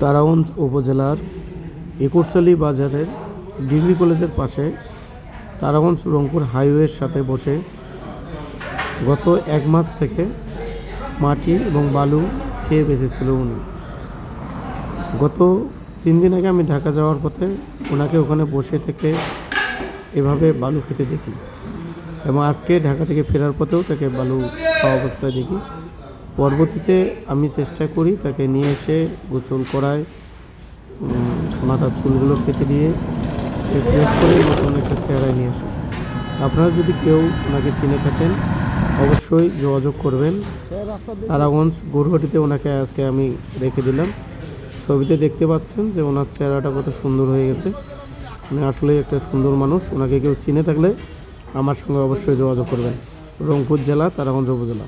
তারাগঞ্জ উপজেলার একুরসালি বাজারের ডিগ্রি কলেজের পাশে তারাগঞ্জ রংপুর হাইওয়ের সাথে বসে গত 1 মাস থেকে মাটি এবং বালু খেয়ে বেঁচেছিল উনি। গত 3 দিন আগে আমি ঢাকা যাওয়ার পথে ওনাকে ওখানে বসে থেকে এভাবে বালু খেতে দেখি, এবং আজকে ঢাকা থেকে ফেরার পথেও তাকে বালু খাওয়া অবস্থায় দেখি। পরবর্তীতে আমি চেষ্টা করি তাকে নিয়ে এসে গোসল করায়, মাথার চুলগুলো কেটে দিয়ে ফ্রেশ করে নতুন একটা চেহারায় নিয়ে আসি। আপনারা যদি কেউ ওনাকে চিনে থাকেন অবশ্যই যোগাযোগ করবেন। তারাগঞ্জ গরুহাটিতে ওনাকে আজকে আমি রেখে দিলাম। ছবিতে দেখতে পাচ্ছেন যে ওনার চেহারাটা কত সুন্দর হয়ে গেছে। উনি আসলেই একটা সুন্দর মানুষ। ওনাকে কেউ চিনে থাকলে আমার সঙ্গে অবশ্যই যোগাযোগ করবেন। রংপুর জেলা, তারাগঞ্জ উপজেলা।